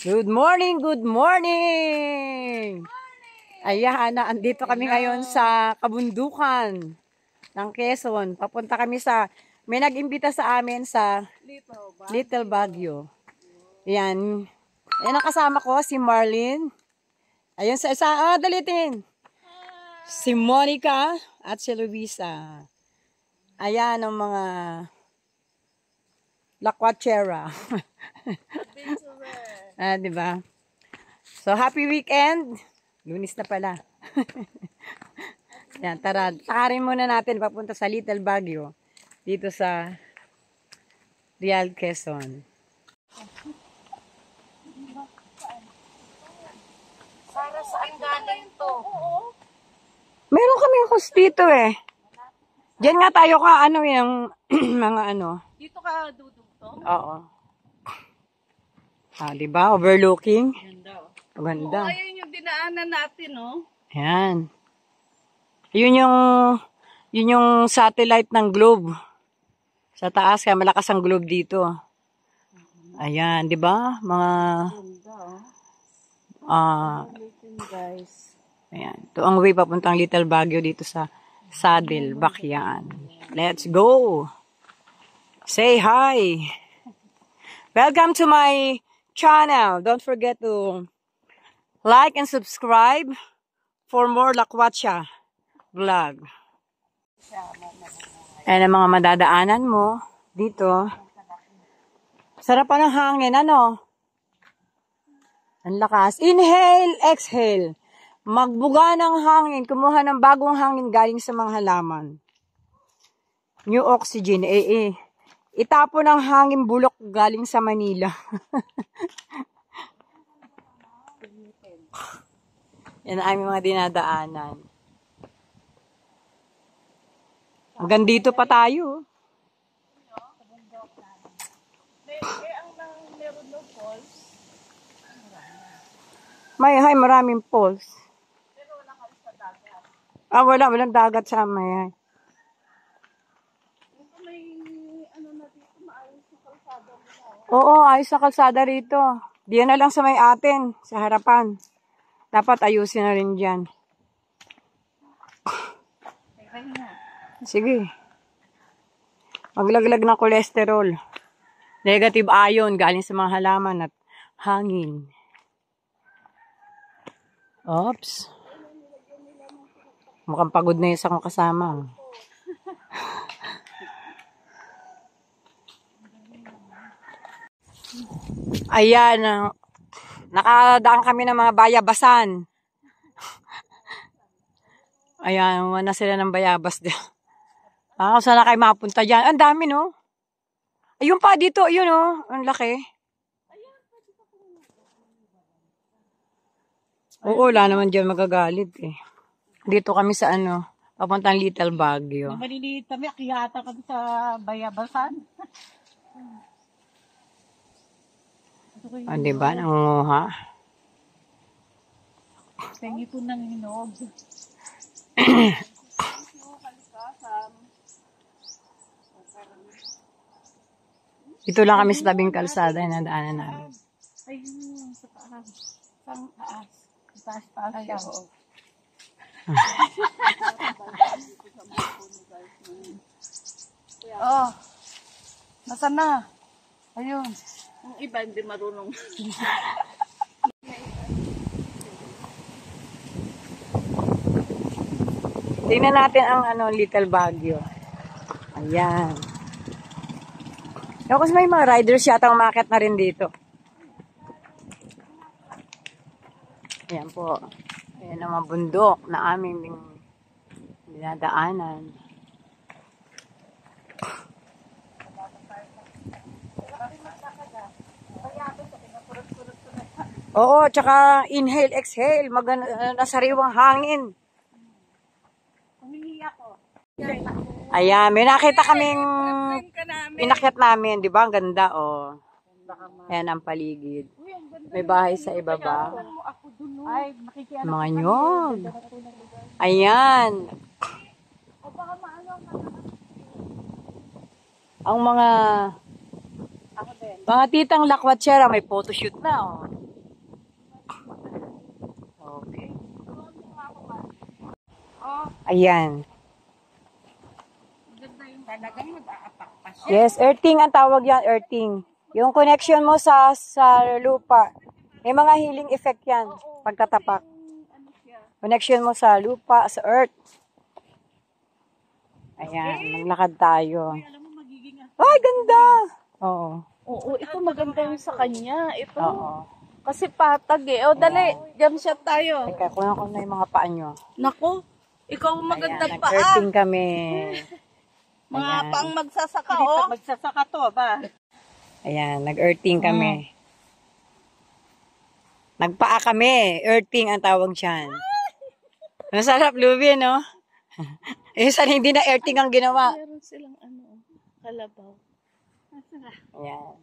Good morning, good morning! Ayan, andito kami ngayon sa kabundukan ng Quezon. Papunta kami sa, may nag-imbita sa amin sa Little Baguio. Ayan. Ayan ang kasama ko, si Marlene. Ayun sa isa, dalitin. Si Monica at si Luisa. Ayan ang mga lakwachera. Diba? So, happy weekend. Lunis na pala. Yan, tara. Takarin muna natin papunta sa Little Baguio. Dito sa Real Quezon. Para saan galing to? Meron kaming host dito eh. Diyan nga tayo ka, ano yung mga ano. Dito ka dudugtong? Oo. Diba? Overlooking. Ganda. Ganda. Oo, ayun yung dinaanan natin, no? Ayan. Yun yung satellite ng globe. Sa taas, kaya malakas ang globe dito. Ayan, di ba? Mga Guys. ayan. Ito ang way papuntang Little Baguio dito sa Saddle, Bacyan. Let's go! Say hi! Welcome to my channel. Don't forget to like and subscribe for more Lakwacha vlog. Ayan ang mga madadaanan mo dito. Sarap pa ng hangin, ano? Ang lakas. Inhale, exhale. Magbuga ng hangin. Kumuha ng bagong hangin galing sa mga halaman. New oxygen. Itapon ng hangin bulok galing sa Manila. Yan ang aming mga dinadaanan. Hanggang dito pa tayo. Meron no falls. Maraming falls. Pero wala ka sa dagat. Walang dagat sa may. May ano na dito, maayos na kalsada mo na. Oo, ayos na kalsada rito. Diyan na lang sa may atin, sa harapan. Dapat ayusin na rin dyan. Sige. Maglaglag ng kolesterol. Negative ion galing sa mga halaman at hangin. Oops. Mukhang pagod na yung sa kong kasama. Ayan. Nakadaan kami ng mga bayabasan. Ayan, wala sila ng bayabas dyan. Kung saan na kayo mapunta dyan. Ang dami, no? Ayun pa dito, yun, no? Ang laki. Oo, wala naman dyan magagalit, eh. Dito kami sa, papuntang Little Baguio. Maliliit kami, akiyata kami sa bayabasan. Diba? Nangunguha. Pengi po ng hinog. Ito lang kami sa tabing kalsada na nadaanan namin. Ayun, sa taas. Sang taas. Taas siya. Oh. Nasaan na? Ayun. Ang iba hindi marunong. Tingnan natin ang Little Baguio. Ayan. Kasi may mga riders yata umakyat na rin dito. Ayan po. Ayan ang mga bundok na aming dinadaanan. Oo, tsaka inhale, exhale. Nasariwang hangin. Ayan, may nakita kaming inakyat namin, di ba? Ang ganda, oh. Ayan ang paligid. May bahay sa ibaba. Mga nyog. Ayan. Ang mga titang lakwatsyera, may photoshoot na, oh. Ayan. Talagang mag-aapak pa siya. Yes, earthing ang tawag yan, earthing. Yung connection mo sa lupa. May mga healing effect yan, pagtatapak. Connection mo sa lupa, sa earth. Ayan, naglakad tayo. Ay, ganda! Oo. Oo, ito maganda yung sa kanya. Ito. Oo. Kasi patag eh. O, dali. Jump shot tayo. Teka, kunan ko na yung mga paa nyo. Naku, ikaw ang magandang paa. Nag-earthing kami. Mga Ayan. pang magsasaka, oh. Magsasaka to ba? Ayan, nag-earthing kami. Nagpaa kami. Earthing ang tawag dyan. Masarap, Luby, no? Isa hindi na earthing ang ginawa. Meron silang kalabaw. Ayan.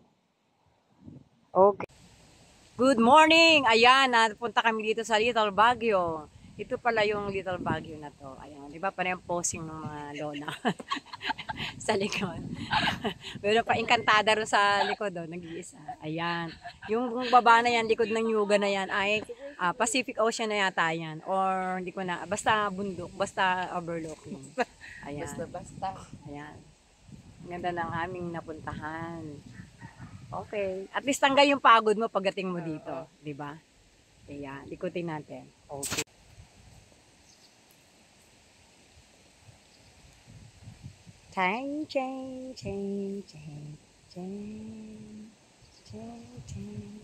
Okay. Good morning! Ayan, napunta kami dito sa Little Baguio. Ito pala yung Little Baguio na to. Ayan, di ba parang posing ng mga lola sa likod. Meron pa engkantada rin sa likod, oh, nag-iisa. Ayan. Yung baba na yan, likod ng Yuga na yan, ay Pacific Ocean na yata yan. Or, hindi ko na, basta bundok, basta overlooking. Ayan. Basta. Ayan. Ang ganda ng aming napuntahan. Okay. At least tanggal yung pagod mo pagdating mo dito. Di ba? Ayan. Ikutin natin. Okay. Chang, chang, chang, chang, chang, chang, chang.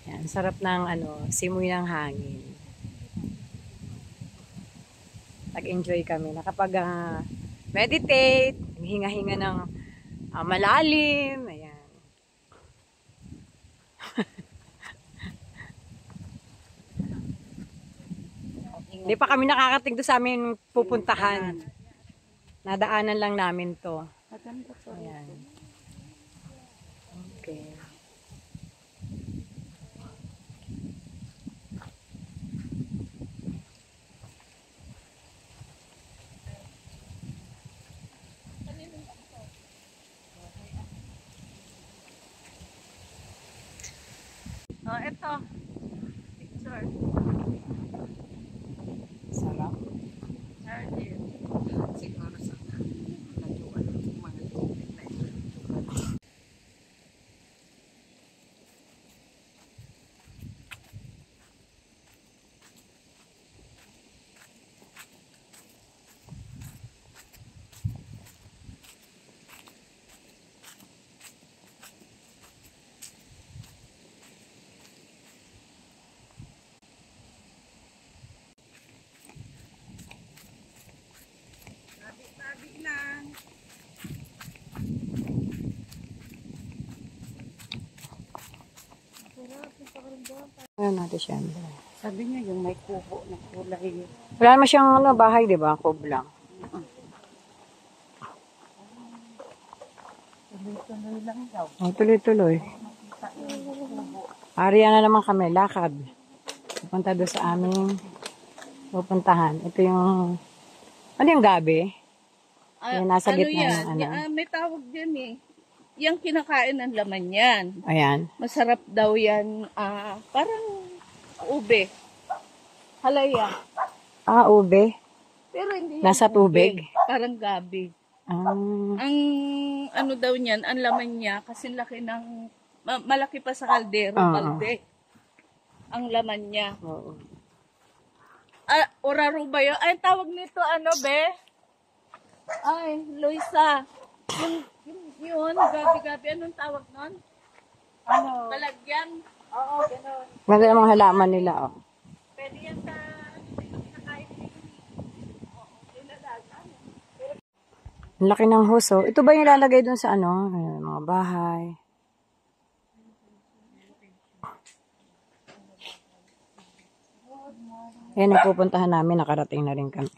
Yan, sarap ng simoy ng hangin. Nag-enjoy kami. Nakapag meditate, hinga-hinga ng malalim. Ayan. Hindi pa kami nakakating doon sa amin pupuntahan. Nadaanan lang namin to. Maganda to. Ayan. Okay. Oh, ito. Picture. Sarap. Siguro sa natuan ng mga tubig na ito. Tabi lang. Ayan natin siyempre. Sabi niya yung may kubo na kulay. Wala naman siyang bahay, di ba? Kublang. Tuloy-tuloy lang daw. Oh, tuloy-tuloy. Ariya na naman kami, lakad. Pupunta doon sa aming pupuntahan. Ito yung, ano yung gabi? Yung nasa gitna ng May tawag dyan eh. Yung kinakain ng laman yan. Ayan. Masarap daw yan. Parang ube. Halaya. Ube. Pero hindi yan Nasa tubig? ube. Parang gabi. Ang ano daw niyan, ang laman niya, kasi laki ng, malaki pa sa kaldero, balde. Ang laman niya. Oo. Oraro ba yun? Ay, tawag nito, ano, be? Ay, Loisa. Yun, gabi-gabi. Anong tawag nun? Ano? Balagyan. Oo, gano'n. Ganda yung mga halaman nila, oh. Pwede yan sa kinakain nila. Ang laki ng huso. Ito ba yung lalagay dun sa mga bahay? Yan ang pupuntahan namin. Nakarating na rin kami.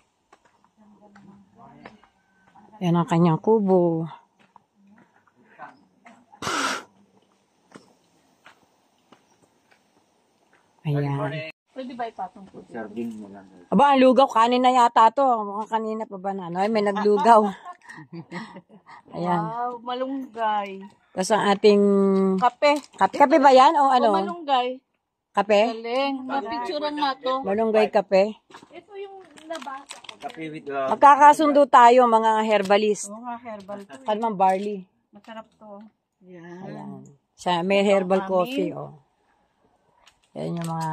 Yan ang kanyang kubo. Ayan. Pwede ba ipatong po? Aba, ang lugaw. Kanin na yata to. Mukhang kanina pa ba na? Ay, may naglugaw. Ayan. Wow, malunggay. Tapos ang ating... Kape. Kape ba yan o O ano? malunggay. Kape? Galing. Mapicturean nga to. Malunggay kape. Ito yung nabasa ko. Kape with Magkakasundo tayo mga herbalist. Oo nga, herbal to. Kalmang barley. Masarap to. Yan. Ayan. Sa, may herbal coffee, oh. Yan yung mga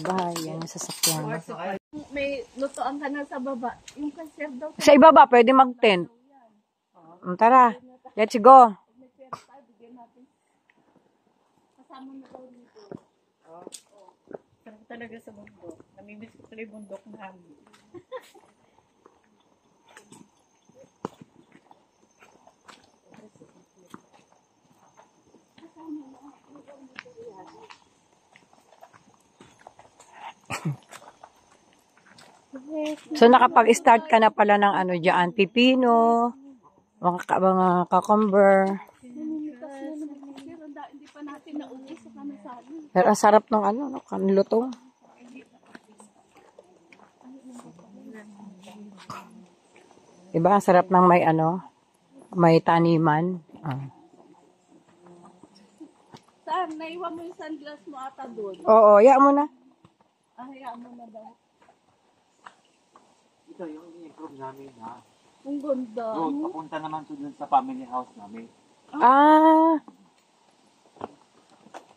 bahay, yan yung sasakyan. May lutoan ka na sa baba. Yung kasir daw. Sa ibaba, pwede mag-tent. Tara, let's go. Kasama na daw dito. Sarap talaga sa bundok. Namimiss ko pala yung bundok namin. So, nakapag-start ka na pala ng ano dyan, pipino, mga cucumber. Hindi pa natin naubos sa kanasali. Pero ang sarap ng ano, no, kanlutong. Diba, ang sarap ng may ano, may taniman. Ah. Saan? Naiwan mo yung sunglass mo ata doon. Oo, ya mo na. Hayaan mo na daw. Ito yung i-improve namin ha. Ang ganda. Road, papunta naman to dun sa family house namin.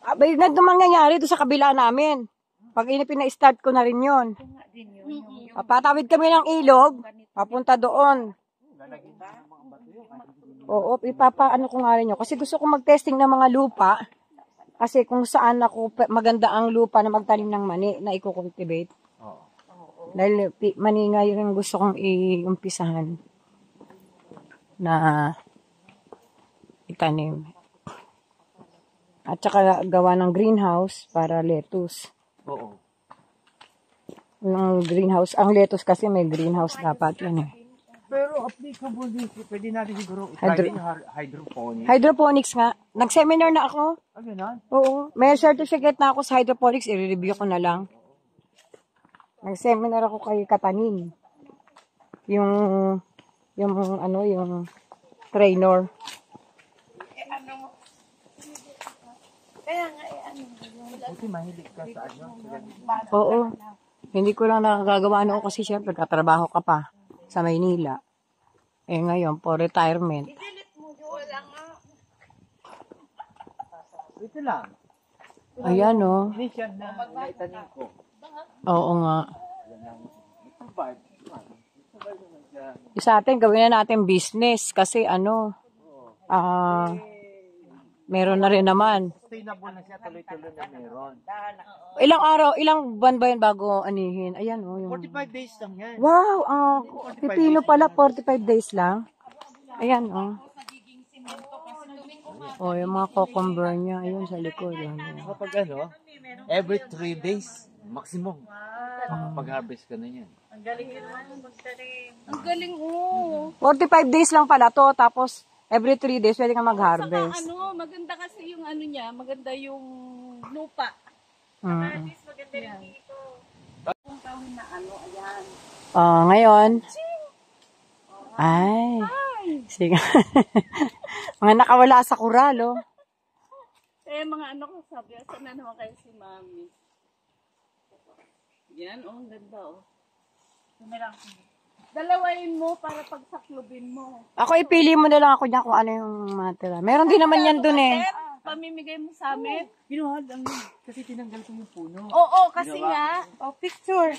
Abay, ganito mangyayari doon sa kabila namin. Pag pina-start ko na rin yun. Papatawid kami ng ilog, papunta doon. Oo, ipapaano ko nga rin yun. Kasi gusto ko mag-testing ng mga lupa. Kasi kung saan ako, maganda ang lupa na magtanim ng mani na i-cultivate. Oo. Dahil mani nga yun ang gusto kong i-umpisahan na itanim. At saka gawa ng greenhouse para lettuce. Oo. Yung greenhouse, ang lettuce kasi may greenhouse dapat yun eh. Pero applicable din, pwede natin siguro i-try yung hydroponics. Hydroponics nga. Nag-seminar na ako. Ah, gano'n? Oo. May certificate na ako sa hydroponics. I-review ko na lang. Nag-seminar ako kay Katanin. Yung ano, yung trainer. Buti mahilig ka sa ano. Oo. Hindi ko lang nakagagawa ano kasi syempre katrabaho ka pa sa Maynila. Eh ngayon, for retirement. Ito lang. Ayan oh. Initial na naitanim ko. Oo nga. Survive. Sa atin, gawin na natin business kasi ano, meron na rin naman. Sustainable na siya, tuloy-tuloy na meron. Ilang araw, ilang buwan ba yun bago anihin? Ayan oh. Yung... 45 days lang yan. Wow, pipino pala, 45 days lang. Ayan oh. Oh, yung mga cucumber niya, ayun sa likod. Kapag ano, every 3 days, maximum. Pag-harvest ka na yan. Ang galing naman magtanim. Ang galing, oo. 45 days lang pala to, tapos every 3 days pwede ka Saka mag-harvest. ano, maganda kasi yung ano niya, maganda yung lupa. Mm. Maganda rin dito. Kung taon na ano, ayan. Ngayon. Ay. Sige. Mga nakawala sa kural, oh. Eh, mga ano ko sabi, saan na naman kayo si Mami? Yan, oh, ang ganda, oh. Dalawain mo para pagsaklubin mo. Ako ipili mo na lang ako dyan kung ano yung matira. Meron din naman yan dun eh. Pamimigay mo sa amin? Ginawa lang yun. Kasi tinanggal ko yung puno. Oo, kasi nga. Oh, picture.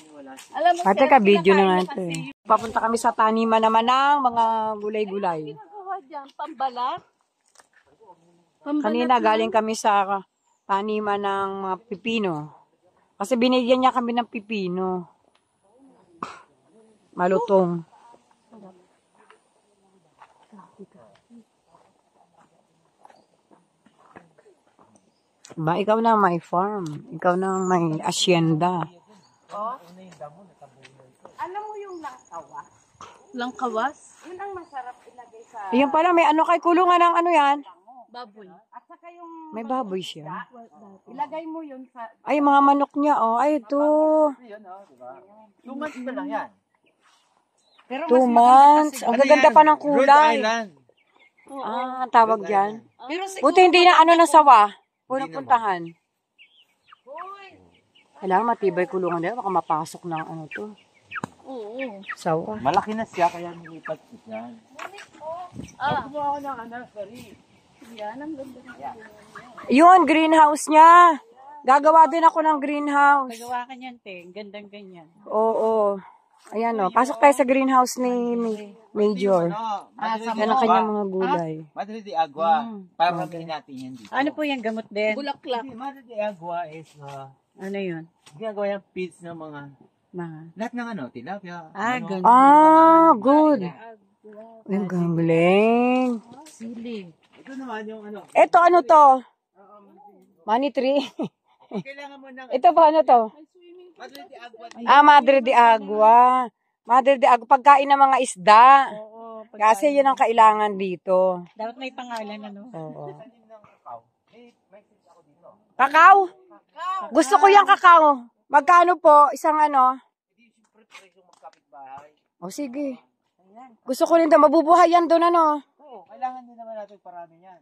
Alam mo, Pati sir, ka, video na nga kinakain ito kasi eh. Papunta kami sa taniman naman ng mga gulay-gulay. ginagawa dyan, pambalat. Pambalat Kanina galing kami sa taniman ng mga pipino. Kasi binigyan niya kami ng pipino. Malutong. Ba, ikaw na may farm. Ikaw na may asyenda. Alam mo yung langkawa? langkawas. Yun ang masarap ilagay sa Ayun pala, may ano kay kulungan ng ano yan? Baboy. at saka yung May baboy siya. ilagay mo yun sa Ay, mga manok niya, oh. Ay, ito. Yan, oh, diba? 2 months pa lang yan. Pero 2 months. Ang gaganda pa ng Rhode kulay. Island. Ah, ang tawag Rhode dyan. Island. Pero Buti hindi na ano ng sawa. Puro Hindi naman. puntahan. Kailangan matibay kulungan nila. Baka mapasok ng ano to. Oo. Sawa. Malaki na siya, kaya nilipat ko dyan. Ah, Gumawa ko ng anak, sorry. yan ang ganda. Yun, greenhouse niya. Gagawa din ako ng greenhouse. Nagawa ka niyan, te. Gandang ganyan. Oo. Ayan o. Pasok tayo sa greenhouse ni Major. Yan ang kanyang mga gulay. Madre de Agua. Para rin natin yan dito. Ano po yung gamot din? Bulaklak. Hindi, Madre de Agua is Ano yun? ginagawa yung feeds ng mga Mga. lahat ng ano, tilapia. Ganun. Ah, good. Ang galing. Sili. Ito naman yung ano. Ito ano to? Money tree. Kailangan mo ng Ito ba ano to? Madre de Agua. Ah, Madre de Agua. Madre de Agua. Pagkain ng mga isda. Oo. Kasi yun ang kailangan dito. Dapat may pangalan, ano? Oo. Tanim ng kakao. May seeds ako dito. Kakao? Gusto ko yung kakao. Magkano po? Isang ano? Hindi siyempre presyo magkapit-bahay. O sige. Gusto ko rin daw. Mabubuhay yan doon ano. Oo, kailangan din naman natin parami yan.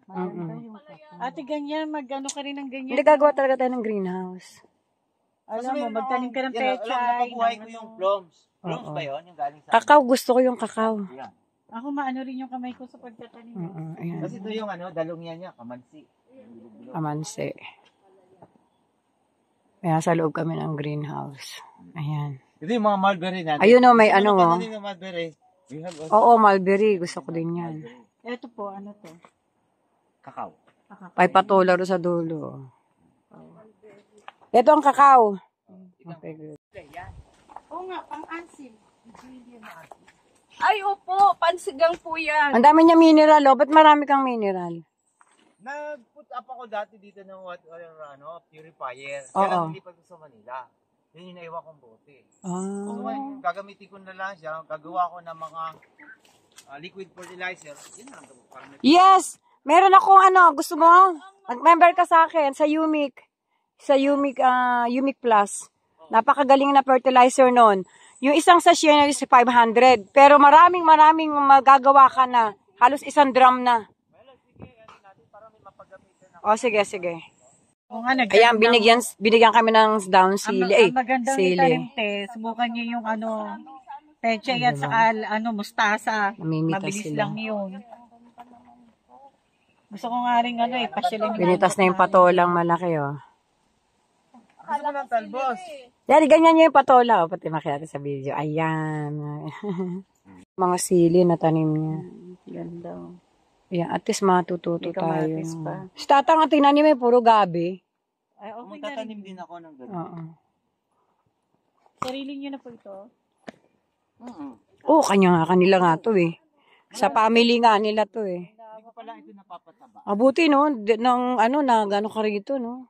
Ate, ganyan. Mag-ano ka rin ng ganyan. Hindi gagawa talaga tayo ng greenhouse. Alam mo, magtanim ka ng pechay. Napabuhay ko ng yung ano. plums. Plums Oo. ba yun? Yung galing sa Kakao. Gusto ko yung kakao. Yan. Ako maano rin yung kamay ko sa pagtatanim. Ayan. Kasi ito yung ano, dalong yan niya, kamansi. Amanse. Kaya sa loob kami ng greenhouse. Ayan. Ito yung mga mulberry natin. Ayun o, may ano o. Ano yung mulberry? We have also Oo, mulberry. Gusto ko din yan. Ito po, ano to? kakao. May patularo sa dulo. Ito ang kakao. Okay, good. Oo nga, pang-asim. Ay, opo. Pansigang po yan. Ang dami niya mineral, oh. Ba't marami kang mineral? Nag-put up ako dati dito ng purifier. Oo. Kaya lang hindi pa sa Manila. Yun yung naiwan kong bote. So, Ah. ngayon, gagamitin ko na lang siya. Gagawa ko ng mga liquid fertilizer. Yun lang. Parang Yes! Meron akong ano, gusto mo? Mag-member ka sa akin sa Umic. Sa Umic Plus. Napakagaling na fertilizer nun. Yung isang sachet na is 500. Pero maraming magagawa ka na. Halos 1 drum na. O, sige, sige. Oo nga, Ayan, binigyan kami ng down sili. Ang magandang itanim, te. Subukan niyo yung ano, pechay at saka ano, mustasa. Namimitas Mabilis sila. lang yun. Gusto ko nga rin ano eh, pasyalan yung Binitas na yung patolang malaki, oh. gusto ko ng talbos. Yan, ganyan niya yung patola. O, pati makita sa video. Ayan. Mga sili na tanim niya. Ganda. Ayan, at least matututo May tayo. kamatis pa. Si tatang ang tinanim ay puro gabi. Ay, okay na rin. Magtatanim din ako ng ganun. Oo. Sarili niyo na po ito. Oo, kanila nga to eh. Sa family nga nila to eh. Hindi ko pala ito napapataba. Mabuti no, ng ano na gano'n ka rito no.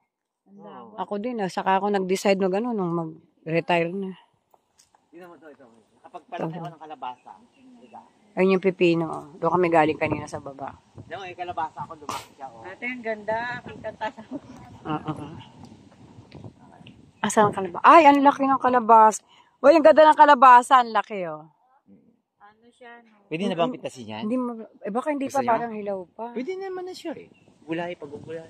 Ako din, saka ako nag-decide na gano'n nung mag-retire na. Tingnan mo ito. Kapag palaki ako ng kalabasa, diba? Ayun yung pipino. Oh. Doon kami galing kanina sa baba. Tingnan mo, yung kalabasa ako lumaki siya. Oh. Ate, ang ganda. Kita sa Oo. Asan ang kalabasa? Ay, ang laki ng kalabas. Uy, ang ganda ng kalabasa. Ang laki oh. ano siya, no? Pwede na bang pitasin yan? Hindi baka hindi pa Gusto niya? parang hilaw pa. Pwede naman na siya eh. Gulay, pag-gulay.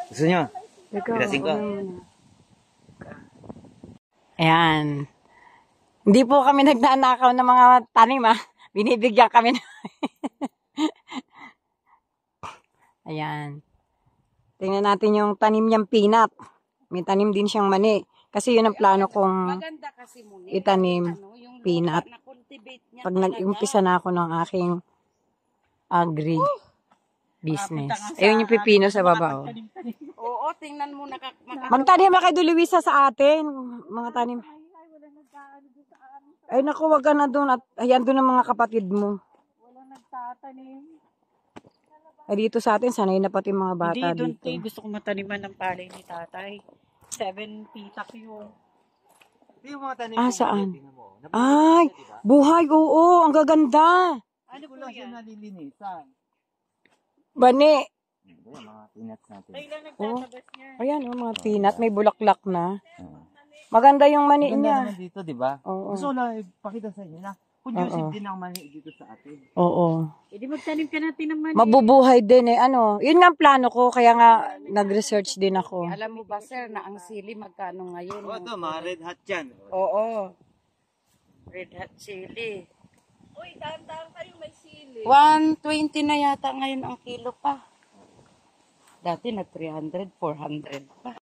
Gusto niyo? Ikaw, Pitasin ko. ano muna. Ayan. Hindi po kami nagnanakaw ng mga tanim, ha. Binibigyan kami na. Ayan. Tingnan natin yung tanim niyang peanut. May tanim din siyang mani. Kasi yun ang plano kong Maganda kasi mo. itanim Yung peanut. na-cultivate niya. Pag nag-umpisa na ako ng aking agri business. Ayun yung pipino sa baba, oh. Oo, tingnan mo. Magtanim na kay Luisa sa atin. Mga tanim. Ay, naku, wag ka na doon. At ayan doon ang mga kapatid mo. Walang nagtatanim. Ay, dito sa atin, sanay na pati mga bata Hindi, doon, dito. te. Gusto ko mataniman ng palay ni tatay. 7 pitak yun. Ito yung mga tanim Ah, ko, saan? tingnan mo. Ay, Diba? buhay, oo. Ang gaganda. Ano po Hindi ko lang siya yan? nalilinisan. Bani. Ito yung mga peanuts natin. Kailan nagtatabas niya? Ayan, oh, mga peanut. May bulaklak na. Maganda yung mani Ganda niya. naman dito, di ba? Oo. Gusto ko lang ipakita sa inyo na conducive din ang mani dito sa atin. Oo. Hindi magtanim ka natin ng mani. Mabubuhay din eh. Ano, yun nga ang plano ko, kaya nga nag-research din ako. Alam mo ba, sir, na ang sili magkano ngayon? Oo, ito, mga red hot yan. Oo. Red hot chili. Uy, dahan-dahan kayo may sili. 120 na yata ngayon ang kilo pa. Dati nag 300, 400 pa.